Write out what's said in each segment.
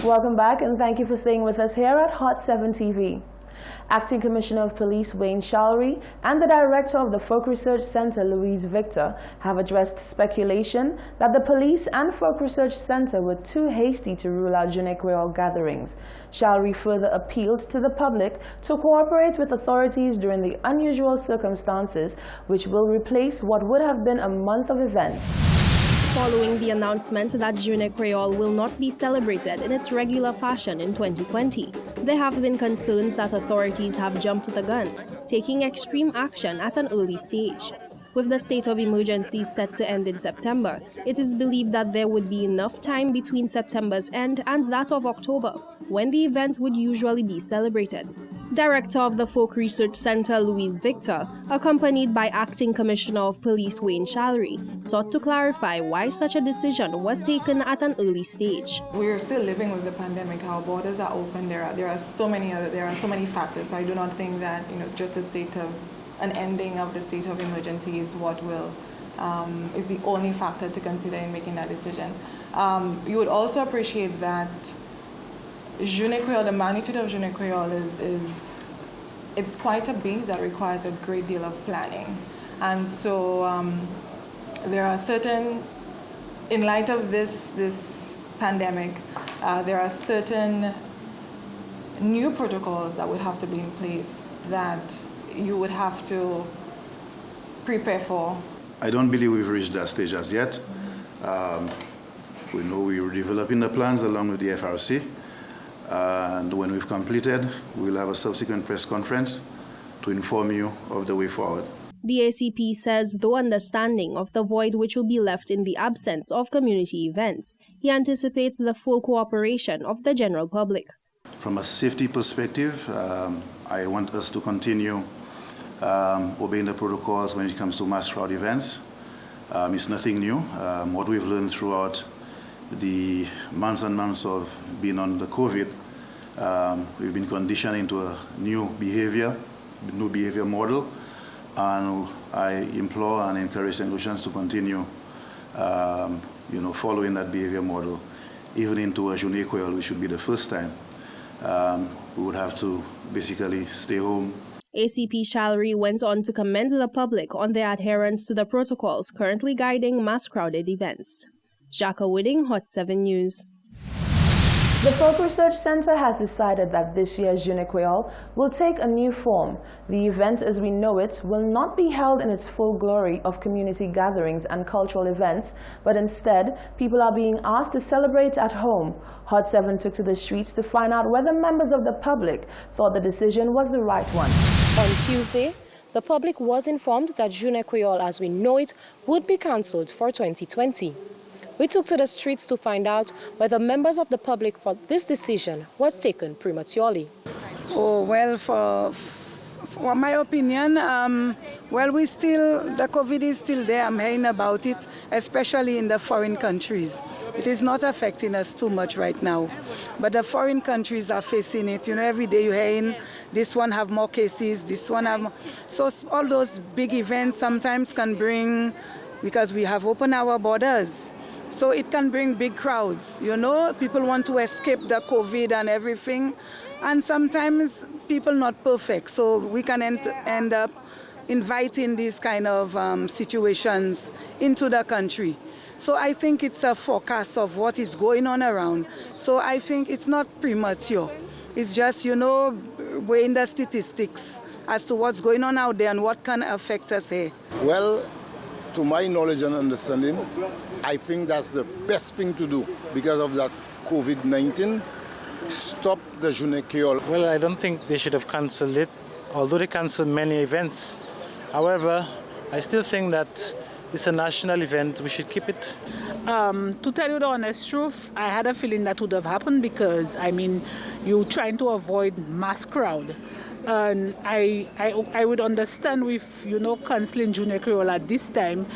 Welcome back, and thank you for staying with us here at Hot 7 TV. Acting Commissioner of Police Wayne Shalry and the Director of the Folk Research Center, Louise Victor, have addressed speculation that the police and Folk Research Center were too hasty to rule out Journée Creole gatherings. Shalry further appealed to the public to cooperate with authorities during the unusual circumstances, which will replace what would have been a month of events. Following the announcement that Journée Creole will not be celebrated in its regular fashion in 2020, there have been concerns that authorities have jumped the gun, taking extreme action at an early stage. With the state of emergency set to end in September, it is believed that there would be enough time between September's end and that of October, when the event would usually be celebrated. Director of the Folk Research Center, Louise Victor, accompanied by Acting Commissioner of Police Wayne Shalry, sought to clarify why such a decision was taken at an early stage. We're still living with the pandemic. Our borders are open. There are so many factors. So I do not think that just an ending of the state of emergency is what is the only factor to consider in making that decision. You would also appreciate that Journée Creole, the magnitude of Journée Creole it's quite a beast that requires a great deal of planning. And so there are in light of this pandemic, there are certain new protocols that would have to be in place that you would have to prepare for. I don't believe we've reached that stage as yet. We know we're developing the plans along with the FRC. And when we've completed, we'll have a subsequent press conference to inform you of the way forward. The ACP says, though understanding of the void which will be left in the absence of community events, he anticipates the full cooperation of the general public. From a safety perspective, I want us to continue obeying the protocols when it comes to mass crowd events. It's nothing new. What we've learned throughout the months and months of being on the COVID, we've been conditioned into a new behavior model, and I implore and encourage St. Lucians to continue, following that behavior model, even into a Journée Creole, which should be the first time. We would have to basically stay home. ACP Shalry went on to commend the public on their adherence to the protocols currently guiding mass crowded events. Jacka Wooding, Hot 7 News. The Folk Research Center has decided that this year's Journée Creole will take a new form. The event as we know it will not be held in its full glory of community gatherings and cultural events, but instead, people are being asked to celebrate at home. Hot 7 took to the streets to find out whether members of the public thought the decision was the right one. On Tuesday, the public was informed that Journée Creole as we know it would be cancelled for 2020. We took to the streets to find out whether members of the public thought this decision was taken prematurely. Oh, well, for my opinion, the COVID is still there. I'm hearing about it, especially in the foreign countries. It is not affecting us too much right now. But the foreign countries are facing it. Every day you're hearing this one have more cases, this one have more. So all those big events sometimes can bring, because we have opened our borders, so it can bring big crowds. People want to escape the COVID and everything. And sometimes people not perfect. So we can end up inviting these kind of situations into the country. So I think it's a forecast of what is going on around. So I think it's not premature. It's just, weighing the statistics as to what's going on out there and what can affect us here. Well, to my knowledge and understanding, I think that's the best thing to do because of that COVID-19. Stop the Journée Creole. Well, I don't think they should have cancelled it, although they cancelled many events. However, I still think that it's a national event. We should keep it. To tell you the honest truth, I had a feeling that would have happened because, you're trying to avoid mass crowd. And I would understand with, cancelling Journée Creole at this time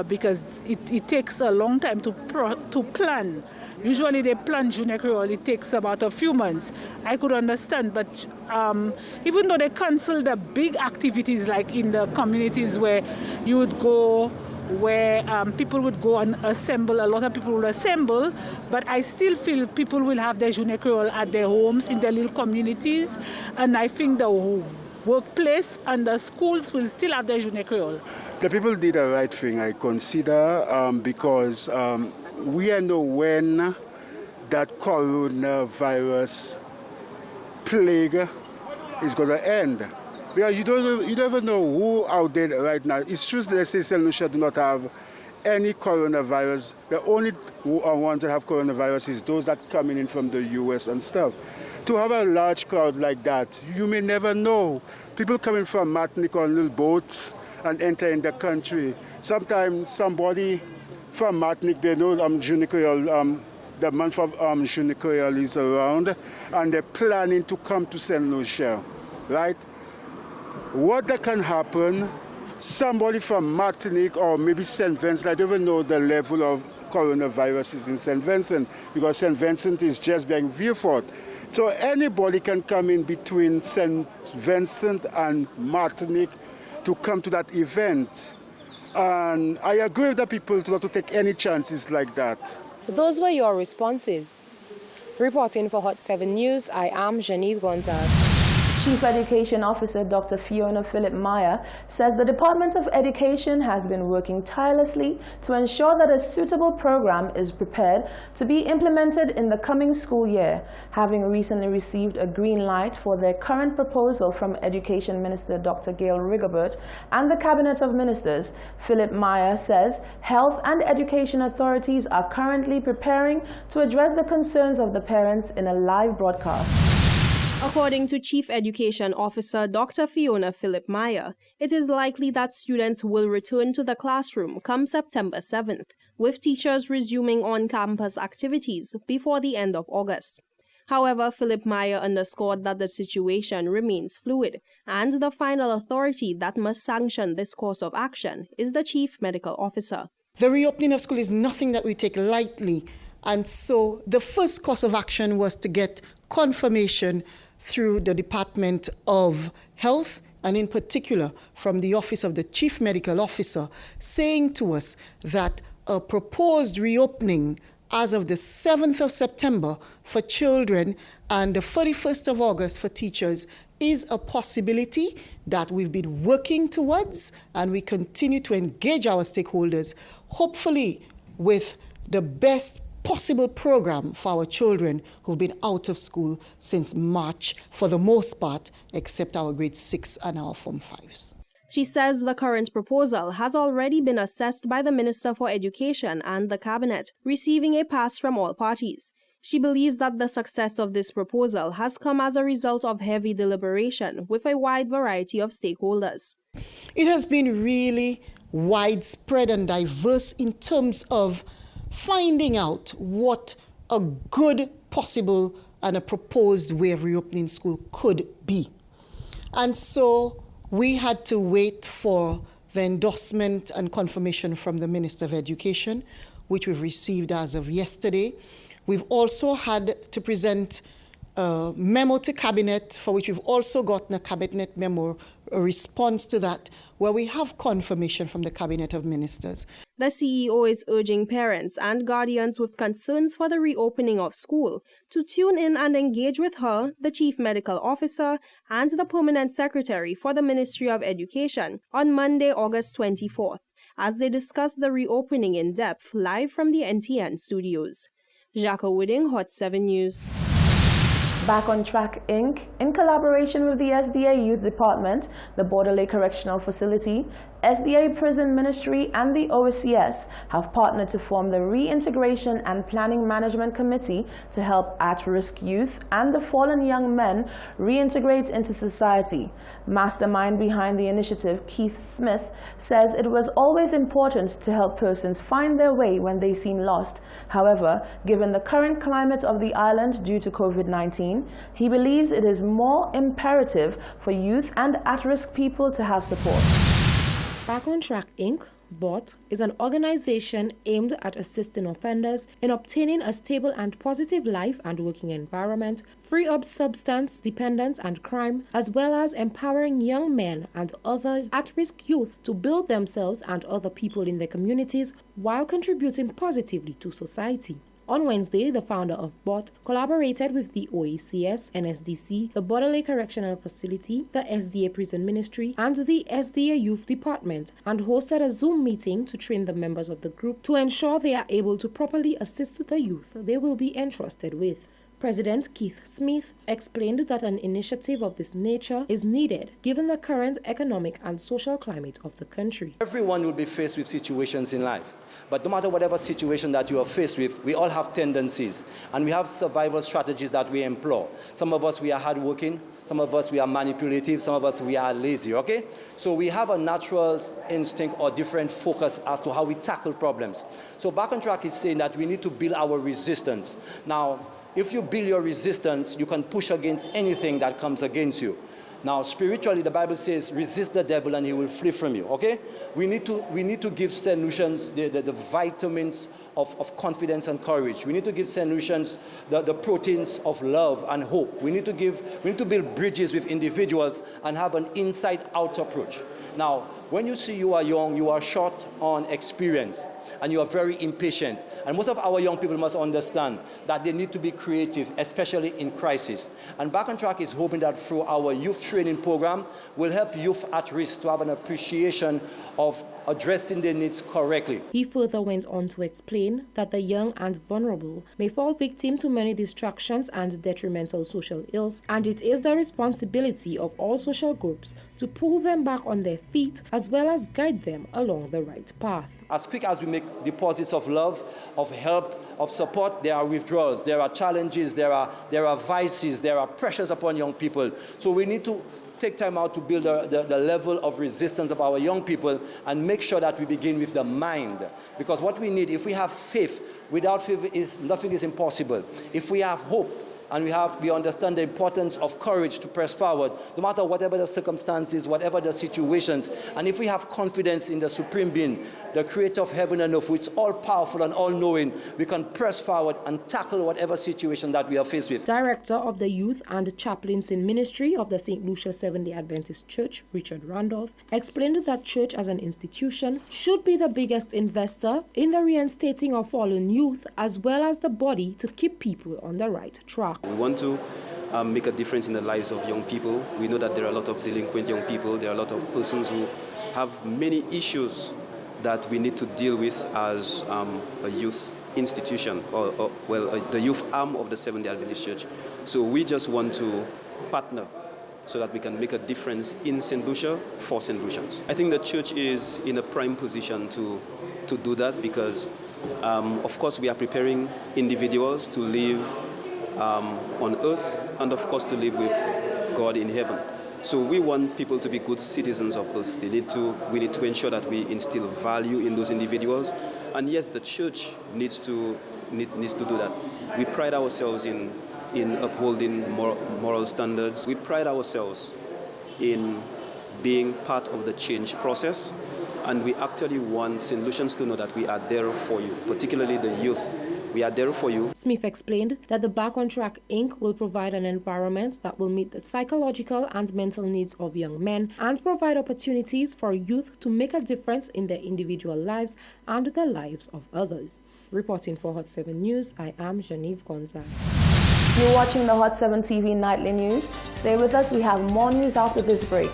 because it takes a long time to plan. Usually they plan Journée Creole, it takes about a few months. I could understand, but even though they cancel the big activities like in the communities where you would go where people would go and assemble, a lot of people will assemble, but I still feel people will have their Journée Creole at their homes, in their little communities, and I think the workplace and the schools will still have their Journée Creole. The people did the right thing, I consider, because we don't know when that coronavirus plague is going to end. Because you don't even know who out there right now. It's true that they say St. Lucia do not have any coronavirus. The only ones that have coronavirus is those that coming in from the US and stuff. To have a large crowd like that, you may never know. People coming from Martinique on little boats and entering the country. Sometimes somebody from Martinique, they know Journée Creole, the month of Journée Creole is around, and they're planning to come to St. Lucia, right? What that can happen, somebody from Martinique or maybe St. Vincent, I don't even know the level of coronavirus in St. Vincent, because St. Vincent is just being Vieux-Fort. So anybody can come in between St. Vincent and Martinique to come to that event. And I agree with the people not to take any chances like that. Those were your responses. Reporting for Hot 7 News, I am Genevieve Gonzalez. Chief Education Officer Dr. Fiona Philip-Meyer says the Department of Education has been working tirelessly to ensure that a suitable program is prepared to be implemented in the coming school year, having recently received a green light for their current proposal from Education Minister Dr. Gail Rigobert and the Cabinet of Ministers. Philip-Meyer says health and education authorities are currently preparing to address the concerns of the parents in a live broadcast. According to Chief Education Officer Dr. Fiona Philip-Meyer, it is likely that students will return to the classroom come September 7th, with teachers resuming on-campus activities before the end of August. However, Philip-Meyer underscored that the situation remains fluid, and the final authority that must sanction this course of action is the Chief Medical Officer. The reopening of school is nothing that we take lightly, and so the first course of action was to get confirmation through the Department of Health, and in particular from the Office of the Chief Medical Officer, saying to us that a proposed reopening as of the 7th of September for children and the 31st of August for teachers is a possibility that we've been working towards, and we continue to engage our stakeholders, hopefully with the best possible program for our children who've been out of school since March, for the most part, except our grade 6 and our Form 5s. She says the current proposal has already been assessed by the Minister for Education and the Cabinet, receiving a pass from all parties. She believes that the success of this proposal has come as a result of heavy deliberation with a wide variety of stakeholders. It has been really widespread and diverse in terms of finding out what a good possible and a proposed way of reopening school could be. And so we had to wait for the endorsement and confirmation from the Minister of Education, which we've received as of yesterday. We've also had to present a memo to Cabinet, for which we've also gotten a Cabinet memo, a response to that, where we have confirmation from the Cabinet of Ministers. The CEO is urging parents and guardians with concerns for the reopening of school to tune in and engage with her, the Chief Medical Officer, and the Permanent Secretary for the Ministry of Education on Monday, August 24th, as they discuss the reopening in depth live from the NTN studios. Jacques Wooding, Hot 7 News. Back on Track Inc., in collaboration with the SDA Youth Department, the Borderley Correctional Facility, SDA Prison Ministry, and the OSCS have partnered to form the Reintegration and Planning Management Committee to help at-risk youth and the fallen young men reintegrate into society. Mastermind behind the initiative, Keith Smith, says it was always important to help persons find their way when they seem lost. However, given the current climate of the island due to COVID-19, he believes it is more imperative for youth and at-risk people to have support. Back on Track Inc., BOT is an organization aimed at assisting offenders in obtaining a stable and positive life and working environment, free of substance dependence and crime, as well as empowering young men and other at-risk youth to build themselves and other people in their communities while contributing positively to society. On Wednesday, the founder of BOT collaborated with the OACS, NSDC, the Borderley Correctional Facility, the SDA Prison Ministry, and the SDA Youth Department, and hosted a Zoom meeting to train the members of the group to ensure they are able to properly assist the youth they will be entrusted with. President Keith Smith explained that an initiative of this nature is needed given the current economic and social climate of the country. Everyone will be faced with situations in life. But no matter whatever situation that you are faced with, we all have tendencies. And we have survival strategies that we employ. Some of us, we are hardworking. Some of us, we are manipulative. Some of us, we are lazy, okay? So we have a natural instinct or different focus as to how we tackle problems. So Back on Track is saying that we need to build our resistance. Now, if you build your resistance, you can push against anything that comes against you. Now, spiritually, the Bible says, resist the devil and he will flee from you, okay? We need to give solutions the vitamins of confidence and courage. We need to give solutions the proteins of love and hope. We need to build bridges with individuals and have an inside-out approach. Now, when you see you are young, you are short on experience, and you are very impatient. And most of our young people must understand that they need to be creative, especially in crisis. And Back on Track is hoping that through our youth training program, we'll help youth at risk to have an appreciation of addressing their needs correctly. He further went on to explain that the young and vulnerable may fall victim to many distractions and detrimental social ills, and it is the responsibility of all social groups to pull them back on their feet as well as guide them along the right path. As quick as we make deposits of love, of help, of support, there are withdrawals, there are challenges, there are vices, there are pressures upon young people. So we need to take time out to build the level of resistance of our young people and make sure that we begin with the mind. Because what we need, if we have faith, without faith nothing is impossible. If we have hope, and we understand the importance of courage to press forward, no matter whatever the circumstances, whatever the situations. And if we have confidence in the Supreme Being, the Creator of heaven and earth, who is all-powerful and all-knowing, we can press forward and tackle whatever situation that we are faced with. Director of the Youth and Chaplains in Ministry of the St. Lucia Seventh-day Adventist Church, Richard Randolph, explained that church as an institution should be the biggest investor in the reinstating of fallen youth, as well as the body to keep people on the right track. We want to make a difference in the lives of young people. We know that there are a lot of delinquent young people. There are a lot of persons who have many issues that we need to deal with as a youth institution, or the youth arm of the Seventh-day Adventist Church. So we just want to partner so that we can make a difference in St. Lucia for St. Lucians. I think the church is in a prime position to do that because, of course, we are preparing individuals to live on earth and, of course, to live with God in heaven. So we want people to be good citizens of earth. We need to ensure that we instill value in those individuals. And yes, the church needs to do that. We pride ourselves in upholding moral standards. We pride ourselves in being part of the change process. And we actually want St. Lucians to know that we are there for you, particularly the youth. We are there for you. Smith explained that the Back on Track Inc. will provide an environment that will meet the psychological and mental needs of young men and provide opportunities for youth to make a difference in their individual lives and the lives of others. Reporting for Hot 7 News, I am Genevieve Gonzalez. You're watching the Hot 7 TV Nightly News. Stay with us, we have more news after this break.